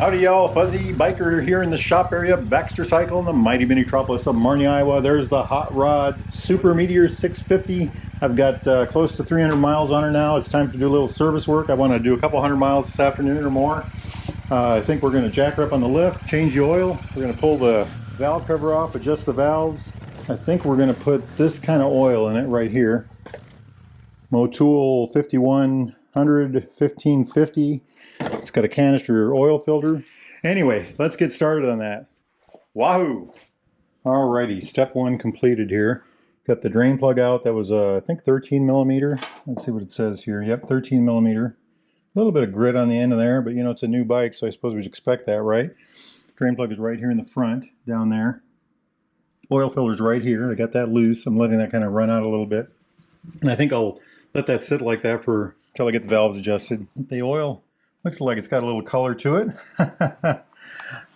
Howdy y'all, Fuzzy Biker here in the shop area, Baxter Cycle in the mighty metropolis of Marnie, Iowa. There's the Hot Rod Super Meteor 650. I've got close to 300 miles on her now. It's time to do a little service work. I want to do a couple hundred miles this afternoon or more. I think we're going to jack her up on the lift, change the oil. We're going to pull the valve cover off, adjust the valves. I think we're going to put this kind of oil in it right here. Motul 5100 1550. It's got a canister oil filter. Anyway, let's get started on that. Wahoo! Alrighty, step one completed here. Got the drain plug out. That was I think 13 millimeter. Let's see what it says here. Yep, 13 millimeter. A little bit of grit on the end of there, but you know, it's a new bike, so I suppose we'd expect that, right? Drain plug is right here in the front, down there. Oil filter's right here. I got that loose. I'm letting that kind of run out a little bit. And I think I'll let that sit like that for until I get the valves adjusted. The oil looks like it's got a little color to it.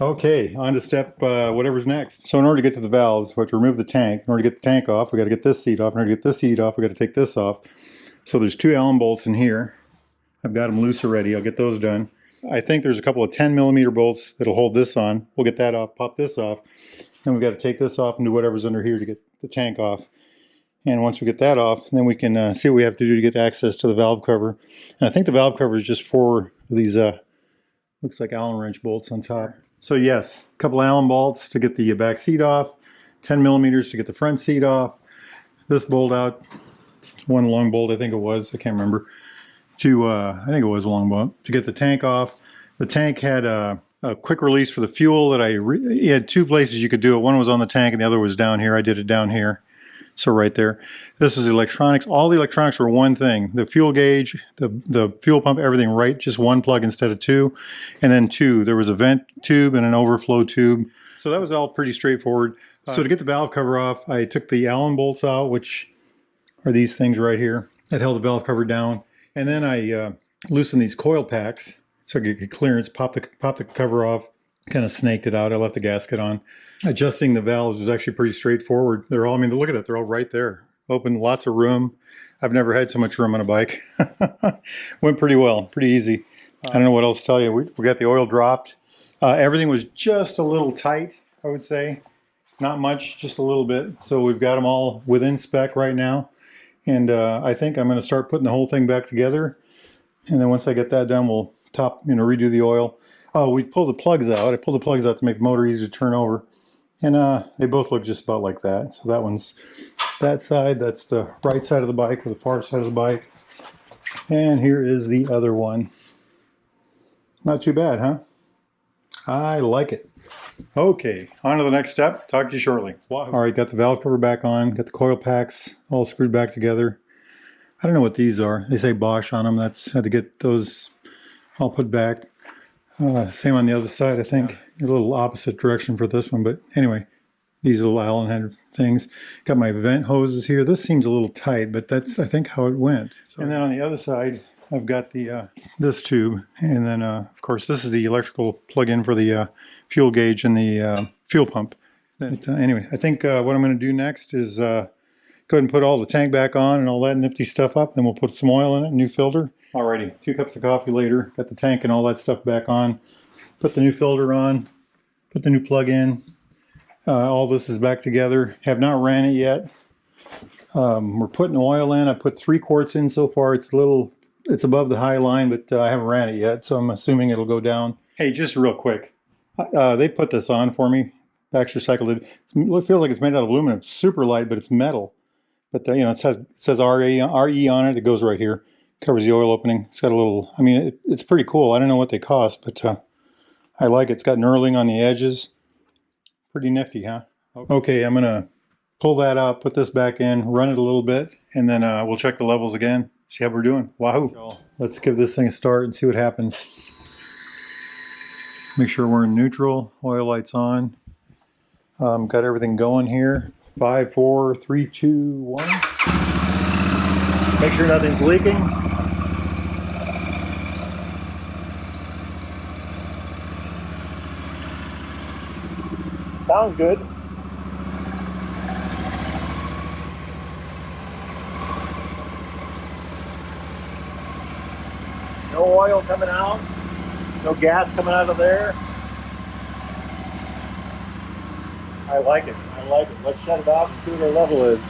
Okay, on to step whatever's next. So in order to get to the valves, we have to remove the tank. In order to get the tank off, we got to get this seat off. In order to get this seat off, we got to take this off. So there's two Allen bolts in here. I've got them loose already. I'll get those done. I think there's a couple of 10 millimeter bolts that'll hold this on. We'll get that off, pop this off. Then we've got to take this off and do whatever's under here to get the tank off. And once we get that off, then we can see what we have to do to get access to the valve cover. And I think the valve cover is just for these, looks like Allen wrench bolts on top. So yes, a couple Allen bolts to get the back seat off, 10 millimeters to get the front seat off. This bolt out, one long bolt I think it was, I can't remember. I think it was a long bolt, to get the tank off. The tank had a quick release for the fuel that you had two places you could do it. One was on the tank and the other was down here. I did it down here. So right there. This is electronics. All the electronics were one thing. The fuel gauge, the fuel pump, everything right. Just one plug instead of two. And then two. There was a vent tube and an overflow tube. So that was all pretty straightforward. So to get the valve cover off, I took the Allen bolts out, which are these things right here that held the valve cover down. And then I loosened these coil packs so I could get clearance, pop the cover off, kind of snaked it out. I left the gasket on. Adjusting the valves was actually pretty straightforward. They're all, I mean, look at that, they're all right there. Open, lots of room. I've never had so much room on a bike. Went pretty well, pretty easy. I don't know what else to tell you. We got the oil dropped. Everything was just a little tight, I would say. Not much, just a little bit. So we've got them all within spec right now. And I think I'm going to start putting the whole thing back together. And then once I get that done, we'll redo the oil. Oh, we pulled the plugs out. I pulled the plugs out to make the motor easy to turn over. And they both look just about like that. So that one's that side. That's the right side of the bike or the far side of the bike. And here is the other one. Not too bad, huh? I like it. Okay, on to the next step. Talk to you shortly. Wahoo. All right, got the valve cover back on. Got the coil packs all screwed back together. I don't know what these are. They say Bosch on them. Had to get those all put back. Same on the other side, I think. A little opposite direction for this one, but anyway, these little Allen head things. Got my vent hoses here. This seems a little tight, but that's, I think, how it went. So, and then on the other side, I've got the this tube, and then of course this is the electrical plug-in for the fuel gauge and the fuel pump. But, anyway, I think what I'm going to do next is go ahead and put all the tank back on and all that nifty stuff up. Then we'll put some oil in it, new filter. Alrighty, 2 cups of coffee later. Got the tank and all that stuff back on. Put the new filter on. Put the new plug in. All this is back together. Have not ran it yet. We're putting oil in. I put 3 quarts in so far. It's above the high line, but I haven't ran it yet, so I'm assuming it'll go down. Hey, just real quick. They put this on for me. Baxter Cycle did. It feels like it's made out of aluminum. It's super light, but it's metal. But it says RE on it. It goes right here. Covers the oil opening. It's got a little, I mean, it's pretty cool. I don't know what they cost, but I like it. It's got knurling on the edges. Pretty nifty, huh? Okay, I'm going to pull that out, put this back in, run it a little bit, and then we'll check the levels again, see how we're doing. Wahoo! Let's give this thing a start and see what happens. Make sure we're in neutral. Oil lights on. Got everything going here. 5, 4, 3, 2, 1. Make sure nothing's leaking. Sounds good. No oil coming out. No gas coming out of there. I like it. I like it. Let's shut it off and see what our level is.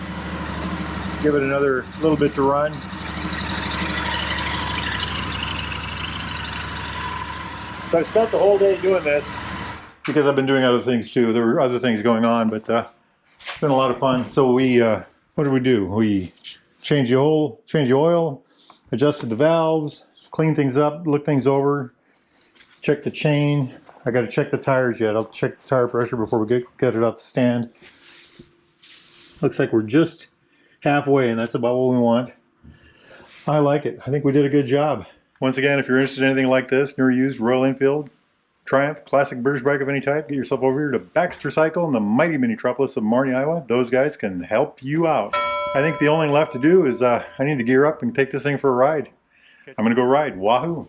Give it another little bit to run. So I spent the whole day doing this because I've been doing other things too. There were other things going on, but it's been a lot of fun. So we, what did we do? We changed the oil, adjusted the valves, cleaned things up, looked things over, checked the chain. I got to check the tires yet. I'll check the tire pressure before we get it off the stand. Looks like we're just halfway, and that's about what we want. I like it. I think we did a good job. Once again, if you're interested in anything like this, new or used, Royal Enfield, Triumph, classic British bike of any type, get yourself over here to Baxter Cycle in the mighty metropolis of Marnie, Iowa. Those guys can help you out. I think the only thing left to do is I need to gear up and take this thing for a ride. I'm going to go ride Wahoo.